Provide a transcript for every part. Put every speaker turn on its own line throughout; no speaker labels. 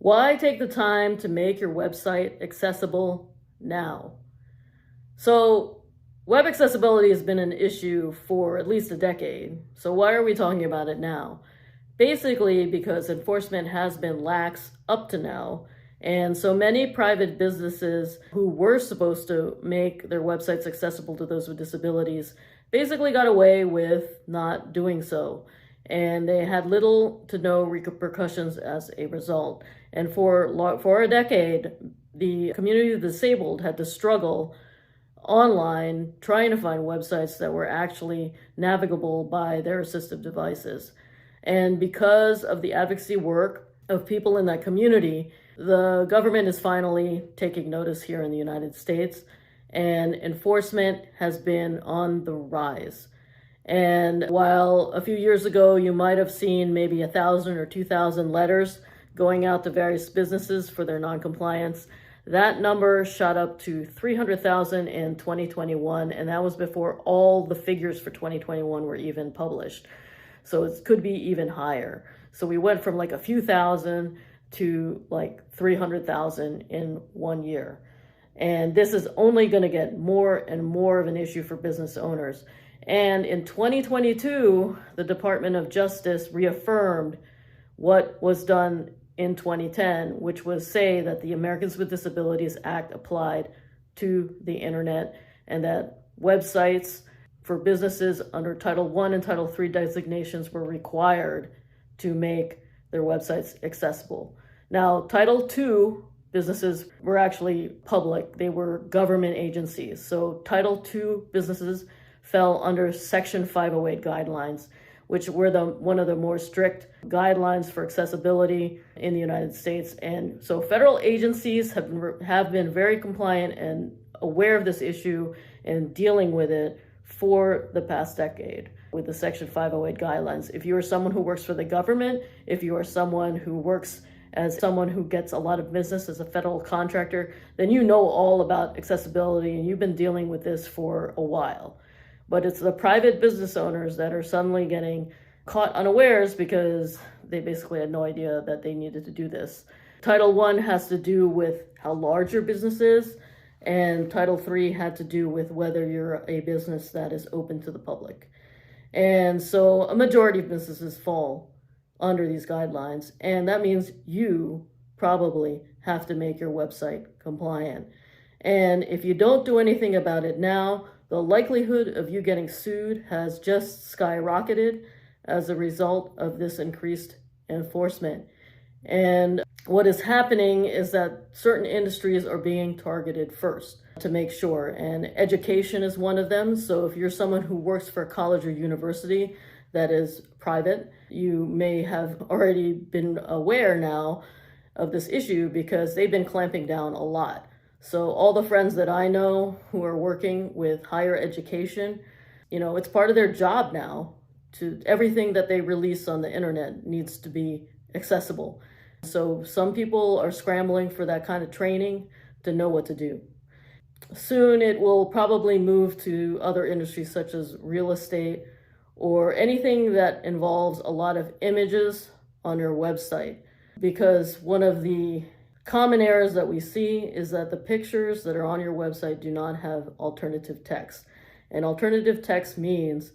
Why take the time to make your website accessible now? So, web accessibility has been an issue for at least a decade. So, why are we talking about it now? Basically, because enforcement has been lax up to now. And so many private businesses who were supposed to make their websites accessible to those with disabilities basically got away with not doing so. And they had little to no repercussions as a result. And for a decade, the community of the disabled had to struggle online trying to find websites that were actually navigable by their assistive devices. And because of the advocacy work of people in that community, the government is finally taking notice here in the United States, and enforcement has been on the rise. And while a few years ago you might have seen maybe 1,000 or 2,000 letters going out to various businesses for their noncompliance, that number shot up to 300,000 in 2021, and that was before all the figures for 2021 were even published. So it could be even higher. So we went from like a few thousand to like 300,000 in 1 year. And this is only going to get more and more of an issue for business owners. And in 2022, the Department of Justice reaffirmed what was done in 2010, which was say that the Americans with Disabilities Act applied to the internet, and that websites for businesses under Title I and Title III designations were required to make their websites accessible. Now, Title II businesses were actually public. They were government agencies. So Title II businesses fell under Section 508 guidelines, which were one of the more strict guidelines for accessibility in the United States. And so federal agencies have been very compliant and aware of this issue and dealing with it for the past decade with the Section 508 guidelines. If you are someone who works for the government, if you are someone who works as someone who gets a lot of business as a federal contractor, then you know all about accessibility and you've been dealing with this for a while. But it's the private business owners that are suddenly getting caught unawares because they basically had no idea that they needed to do this. Title I has to do with how large your business is, and Title III had to do with whether you're a business that is open to the public. And so a majority of businesses fall under these guidelines, and that means you probably have to make your website compliant. And if you don't do anything about it now, the likelihood of you getting sued has just skyrocketed as a result of this increased enforcement. And what is happening is that certain industries are being targeted first to make sure, and education is one of them. So if you're someone who works for a college or university that is private, you may have already been aware now of this issue because they've been clamping down a lot. So all the friends that I know who are working with higher education, it's part of their job now to everything that they release on the internet needs to be accessible. So some people are scrambling for that kind of training to know what to do. Soon it will probably move to other industries such as real estate or anything that involves a lot of images on your website, because one of the common errors that we see is that the pictures that are on your website do not have alternative text. And alternative text means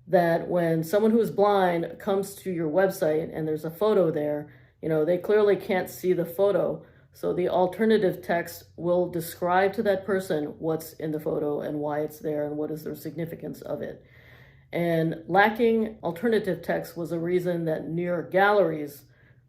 that when someone who is blind comes to your website and there's a photo there, they clearly can't see the photo. So the alternative text will describe to that person what's in the photo and why it's there and what is the significance of it. And lacking alternative text was a reason that New York galleries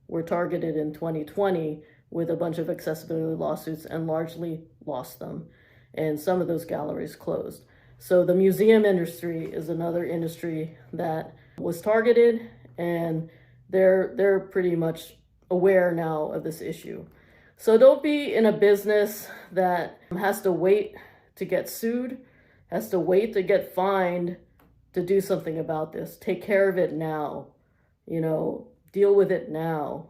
were targeted in 2020 with a bunch of accessibility lawsuits and largely lost them. And some of those galleries closed. So the museum industry is another industry that was targeted, and they're pretty much aware now of this issue. So don't be in a business that has to wait to get sued, has to wait to get fined to do something about this. Take care of it now, deal with it now.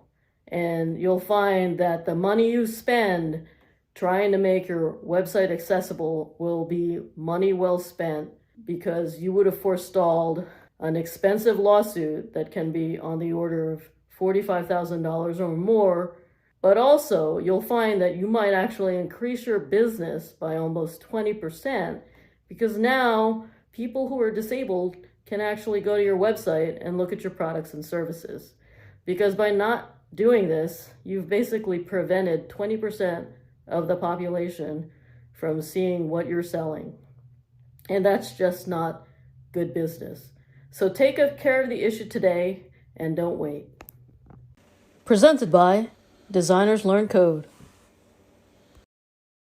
And you'll find that the money you spend trying to make your website accessible will be money well spent, because you would have forestalled an expensive lawsuit that can be on the order of $45,000 or more But also, you'll find that you might actually increase your business by almost 20% because now people who are disabled can actually go to your website and look at your products and services. Because by not doing this, you've basically prevented 20% of the population from seeing what you're selling. And that's just not good business. So take care of the issue today and don't wait. Presented by Designers Learn Code.